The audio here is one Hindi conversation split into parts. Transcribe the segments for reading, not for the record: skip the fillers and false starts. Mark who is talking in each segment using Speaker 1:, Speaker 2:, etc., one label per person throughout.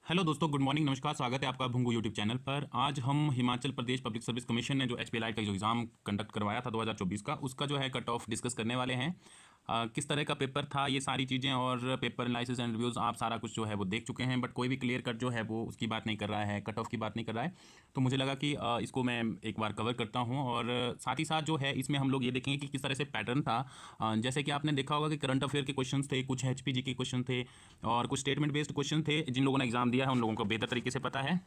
Speaker 1: हेलो दोस्तों, गुड मॉर्निंग, नमस्कार। स्वागत है आपका भुंगू यूट्यूब चैनल पर। आज हम Himachal Pradesh public service commission ने जो एचपीएलआई का जो एग्ज़ाम कंडक्ट करवाया था 2024 का, उसका जो है कट ऑफ डिस्कस करने वाले हैं। किस तरह का पेपर था, ये सारी चीज़ें और पेपर एनालिसिस एंड रिव्यूज़ आप सारा कुछ जो है वो देख चुके हैं, बट कोई भी क्लियर कट जो है वो उसकी बात नहीं कर रहा है, कट ऑफ की बात नहीं कर रहा है। तो मुझे लगा कि इसको मैं एक बार कवर करता हूँ और साथ ही साथ जो है इसमें हम लोग ये देखेंगे कि किस तरह से पैटर्न था। जैसे कि आपने देखा होगा कि करंट अफेयर के क्वेश्चन थे, कुछ एचपीजी के क्वेश्चन थे और कुछ स्टेटमेंट बेस्ड क्वेश्चन थे। जिन लोगों ने एग्जाम दिया है उन लोगों को बेहतर तरीके से पता है।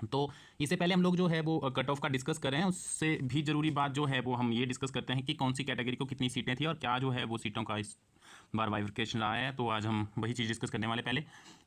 Speaker 1: तो इससे पहले हम लोग जो है वो कट ऑफ का डिस्कस कर रहे हैं, उससे भी ज़रूरी बात जो है वो हम ये डिस्कस करते हैं कि कौन सी कैटेगरी को कितनी सीटें थी और क्या जो है वो सीटों का इस बार बाइफर्केशन रहा है। तो आज हम वही चीज़ डिस्कस करने वाले। पहले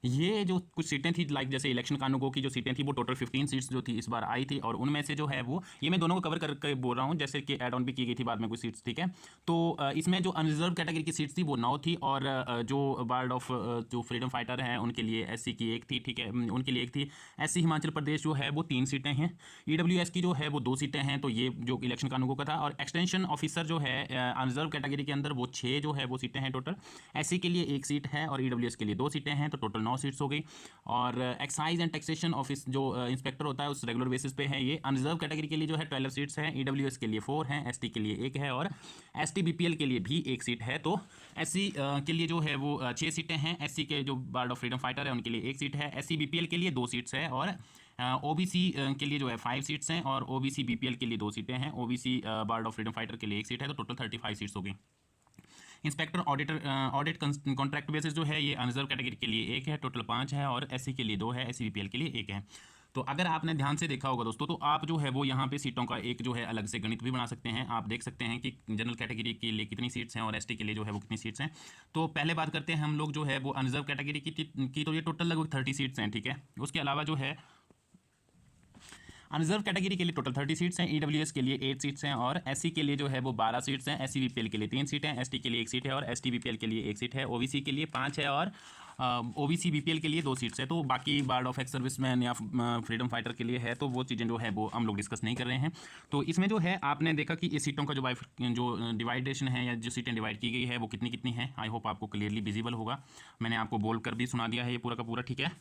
Speaker 1: ये जो कुछ सीटें थी, लाइक जैसे इलेक्शन कानूनगो की जो सीटें थी वो टोटल 15 सीट्स जो थी इस बार आई थी, और उनमें से जो है वो ये मैं दोनों को कवर करके बोल रहा हूँ, जैसे कि एड ऑन भी की गई थी बाद में कुछ सीट्स, ठीक है। तो इसमें जो अनरिजर्व कैटेगरी की सीट्स थी वो 9 थी, और जो बार्ड ऑफ जो फ्रीडम फाइटर हैं उनके लिए एससी की एक थी, ठीक है, उनके लिए एक थी। एससी हिमाचल प्रदेश जो है वो 3 सीटें हैं। ईडब्ल्यूएस की जो है वो 2 सीटें हैं। तो ये जो इलेक्शन कानूनगो का था। और एक्सटेंशन ऑफिसर जो है अनरिजर्व कैटेगरी के अंदर वो 6 जो है वो सीटें हैं टोटल। एससी के लिए 1 सीट है और ईडब्ल्यूएस के लिए 2 सीटें हैं, तो टोटल 9 सीट्स हो गई। और एक्साइज एंड टैक्सेशन ऑफिस जो इंस्पेक्टर होता है उस रेगुलर बेसिस पे है। ये अनरिजर्व कैटेगरी के लिए जो है 12 सीट्स हैं, ईडब्ल्यूएस के लिए 4 हैं, एसटी के लिए 1 है और एसटी बीपीएल के लिए भी 1 सीट है। तो एससी के लिए जो है वो 6 सीटें हैं। एससी के जो बार्ड ऑफ फ्रीडम फाइटर है उनके लिए 1 सीट है। एससी बीपीएल के लिए 2 सीट्स है और ओबीसी के लिए जो है 5 सीट्स हैं और ओबीसी बीपीएल के लिए 2 सीटें हैं। OBC ward of freedom fighter के लिए 1 सीट है, तो टोटल 35 सीट्स हो गई। इंस्पेक्टर ऑडिट कॉन्ट्रैक्ट बेसिस जो है ये अनरिजर्व कैटेगरी के लिए 1 है, टोटल 5 है, और एससी के लिए 2 है, एससी बीपीएल के लिए 1 है। तो अगर आपने ध्यान से देखा होगा दोस्तों, तो आप जो है वो यहाँ पे सीटों का एक जो है अलग से गणित भी बना सकते हैं। आप देख सकते हैं कि जनरल कैटेगरी के लिए कितनी सीट्स हैं और एसटी के लिए जो है वो कितनी सीट्स हैं। तो पहले बात करते हैं हम लोग जो है वो अनरिजर्व कैटेगरी की तो ये टोटल लगभग 30 सीट्स हैं, ठीक है। उसके अलावा जो है अनरिजर्व कैटेगरी के लिए टोटल 30 सीट्स हैं, ईडब्ल्यूएस के लिए 8 सीट्स हैं और एससी के लिए जो है वो 12 सीट्स हैं, एससी बीपीएल के लिए 3 सीटें हैं, एसटी के लिए 1 सीट है और एसटी बीपीएल के लिए 1 सीट है, ओबीसी के लिए 5 है और ओबीसी बीपीएल के लिए 2 सीट्स है। तो बाकी बार्ड ऑफ एक्स सर्विसमैन या फ्रीडम फाइटर के लिए है, तो वो चीज़ें जो है वो हम लोग डिस्कस नहीं कर रहे हैं। तो इसमें जो है आपने देखा कि इस सीटों का जो डिवाइडेशन है या जो सीटें डिवाइड की गई है वो कितनी कितनी है। आई होप आपको क्लियरली विजिबल होगा। मैंने आपको बोल कर भी सुना दिया है ये पूरा का पूरा, ठीक है।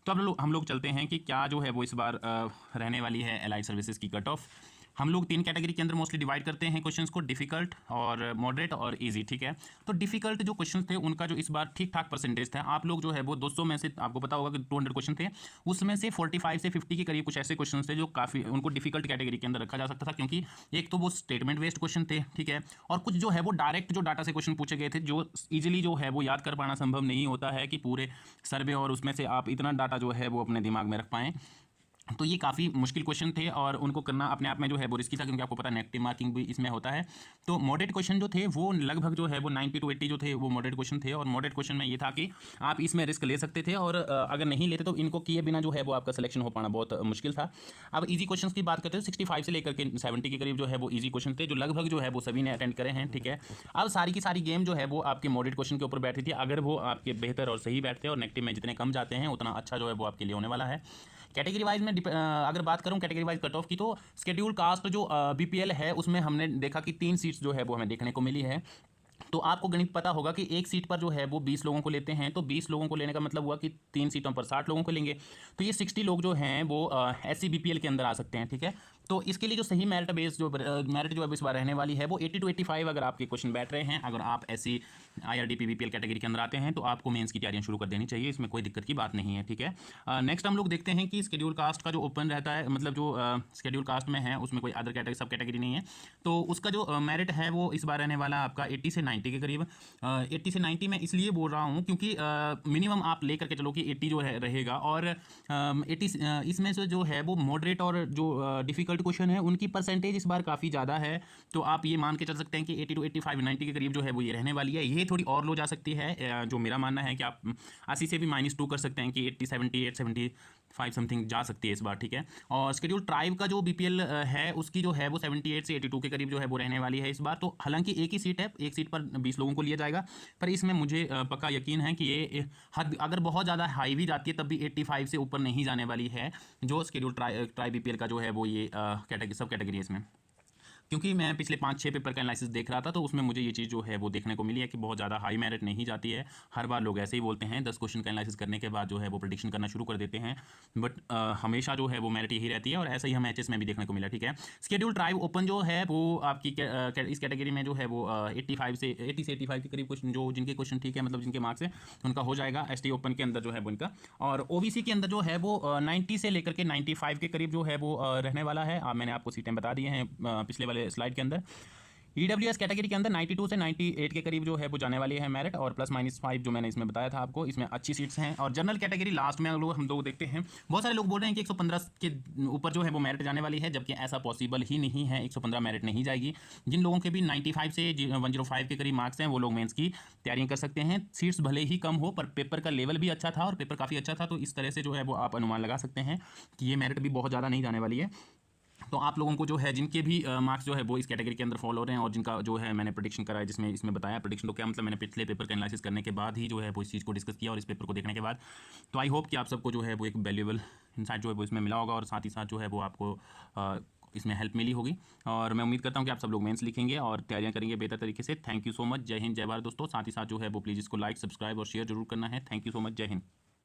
Speaker 1: तो अब हम लोग चलते हैं कि क्या जो है वो इस बार रहने वाली है एलाइड सर्विसेज की कट ऑफ। हम लोग 3 कैटेगरी के अंदर मोस्टली डिवाइड करते हैं क्वेश्चंस को, डिफिकल्ट और मॉडरेट और इजी, ठीक है। तो डिफिकल्ट जो क्वेश्चन थे उनका जो इस बार ठीक ठाक परसेंटेज था। आप लोग जो है वो 200 में से, आपको पता होगा कि 200 क्वेश्चन थे, उसमें से 45 से 50 के करीब कुछ ऐसे क्वेश्चन थे जो काफ़ी उनको डिफिकल्ट कैटेगरी के अंदर रखा जा सकता था, क्योंकि एक तो वो स्टेटमेंट बेस्ड क्वेश्चन थे, ठीक है, और कुछ जो है वो डायरेक्ट जो डाटा से क्वेश्चन पूछे गए थे, जो ईजिली जो है वो याद कर पाना संभव नहीं होता है कि पूरे सर्वे और उसमें से आप इतना डाटा जो है वो अपने दिमाग में रख पाएँ। तो ये काफ़ी मुश्किल क्वेश्चन थे और उनको करना अपने आप में जो है वो रिस्की था, क्योंकि आपको पता है नेगेटिव मार्किंग भी इसमें होता है। तो मॉडरेट क्वेश्चन जो थे वो लगभग जो है वो 90 to 80 जो थे वो मॉडरेट क्वेश्चन थे। और मॉडरेट क्वेश्चन में ये था कि आप इसमें रिस्क ले सकते थे, और अगर नहीं लेते तो इनको किए बिना जो है वो आपका सिलेक्शन हो पाना बहुत मुश्किल था। अब ईजी क्वेश्चन की बात करते हैं, 65 से लेकर के 70 के करीब जो है वो ईजी क्वेश्चन थे, जो लगभग जो है वो सभी ने अटेंड करे हैं, ठीक है। अब सारी की सारी गेम जो है वो आपके मॉडरेट क्वेश्चन के ऊपर बैठी थी। अगर वो आपके बेहतर और सही बैठते हैं और नेगेटिव में जितने कम जाते हैं उतना अच्छा जो है वो आपके लिए होने वाला है। कैटेगरी वाइज में अगर बात करूं कैटेगरी वाइज कट ऑफ की, तो शेड्यूल कास्ट जो बीपीएल है उसमें हमने देखा कि 3 सीट्स जो है वो हमें देखने को मिली है। तो आपको गणित पता होगा कि एक सीट पर जो है वो 20 लोगों को लेते हैं, तो 20 लोगों को लेने का मतलब हुआ कि 3 सीटों पर 60 लोगों को लेंगे। तो ये 60 लोग जो हैं वो एससी बीपीएल के अंदर आ सकते हैं, ठीक है। तो इसके लिए जो सही मेरिट बेस जो मेरिट जो है इस बार रहने वाली है वो 80 to 85 अगर आपके क्वेश्चन बैठ रहे हैं, अगर आप एससी आईआरडीपी बीपीएल कैटेगरी के अंदर आते हैं तो आपको मेंस की तैयारियां शुरू कर देनी चाहिए, इसमें कोई दिक्कत की बात नहीं है, ठीक है। नेक्स्ट हम लोग देखते हैं कि शेड्यूल कास्ट का जो ओपन रहता है, मतलब जो शेड्यूल कास्ट में है उसमें कोई अदर कैटेगरी सब कैटेगरी नहीं है, तो उसका जो मेरिट है वो इस बार रहने वाला आपका 80 से 90 के करीब। 80 से 90 मैं इसलिए बोल रहा हूँ क्योंकि मिनिमम आप लेकर के चलो कि 80 जो है रहेगा, और 80 इसमें से जो है वो मॉडरेट और जो डिफिकल्ट क्वेश्चन है उनकी परसेंटेज इस बार काफ़ी ज़्यादा है। तो आप ये मान के चल सकते हैं कि 80 to 85 90 के करीब जो है वो ये रहने वाली है। ये थोड़ी और लो जा सकती है, जो मेरा मानना है कि आप 80 से भी -2 कर सकते हैं कि 80 78 75 समथिंग जा सकती है इस बार, ठीक है। और शेड्यूल ट्राइब का जो बीपीएल है उसकी जो है वो 78 से 82 के करीब जो है वो रहने वाली है इस बार। तो हालांकि एक ही सीट है, एक सीट पर 20 लोगों को लिया जाएगा, पर इसमें मुझे पक्का यकीन है कि ये हद अगर बहुत ज़्यादा हाई भी जाती है तब भी 85 से ऊपर नहीं जाने वाली है, जो शेड्यूल ट्राइब बीपीएल का जो है वो ये कैटेगरी सब कैटेगरी है इसमें। क्योंकि मैं पिछले 5-6 पेपर का एनालिसिस देख रहा था, तो उसमें मुझे ये चीज़ जो है वो देखने को मिली है कि बहुत ज़्यादा हाई मेरिट नहीं जाती है। हर बार लोग ऐसे ही बोलते हैं, 10 क्वेश्चन का एनालिसिस करने के बाद जो है वो प्रेडिक्शन करना शुरू कर देते हैं, बट हमेशा जो है वो मेरिट यही रहती है, और ऐसा ही हमें एचएस में भी देखने को मिला। ठीक है, शेड्यूल ट्राइब ओपन जो है वो आपकी इस कैटेगरी में जो है वो 85 से 80 से 85 के करीब क्वेश्चन, जो जिनके क्वेश्चन ठीक है, मतलब जिनके मार्क्स है, उनका हो जाएगा। एसटी ओपन के अंदर जो है वो इनका, और ओबीसी के अंदर जो है वो 90 से लेकर के 95 के करीब जो है वो रहने वाला है। मैंने आपको सीटें बता दी हैं पिछले वाले स्लाइड के अंदर। ईडब्ल्यूएस कैटेगरी के अंदर 92 से 98 के करीब जो है वो जाने वाली है मेरिट, और +-5 जो मैंने इसमें बताया था आपको, इसमें अच्छी सीट्स हैं। और जनरल कैटेगरी लास्ट में हम लोग देखते हैं, बहुत सारे लोग बोल रहे हैं कि 115 के ऊपर जो है वो मेरिट जाने वाली है, जबकि ऐसा पॉसिबल ही नहीं है। 115 मेरिट नहीं जाएगी। जिन लोगों के भी 95 से 105 के करीब मार्क्स हैं, वो लोग मेंस की तैयारियां कर सकते हैं। सीट्स भले ही कम हो, पर पेपर का लेवल भी अच्छा था और पेपर काफ़ी अच्छा था, तो इस तरह से जो है वो आप अनुमान लगा सकते हैं कि ये मेरिट भी बहुत ज़्यादा नहीं जाने वाली है। तो आप लोगों को जो है, जिनके भी मार्क्स जो है वो इस कैटेगरी के अंदर फॉलो हो रहे हैं, और जिनका जो है मैंने प्रेडिक्शन करा है, जिसमें इसमें बताया प्रेडिक्शन, तो क्या मतलब मैंने पिछले पेपर का एनालिसिस करने के बाद ही जो है वो इस चीज़ को डिस्कस किया, और इस पेपर को देखने के बाद। तो आई होप कि आप सबको जो है वो एक वैल्यूएबल इंसाइट जो है वो इसमें मिला होगा, और साथ ही साथ जो है वो आपको इसमें हेल्प मिली होगी। और मैं उम्मीद करता हूँ कि आप सब लोग मेंस लिखेंगे और तैयारियां करेंगे बेहतर तरीके से। Thank you so much. जय हिंद, जय भारत दोस्तों। साथ ही साथ जो है वो प्लीज़ इसको लाइक, सब्सक्राइब और शेयर जरूर करना है। Thank you so much. जय हिंद।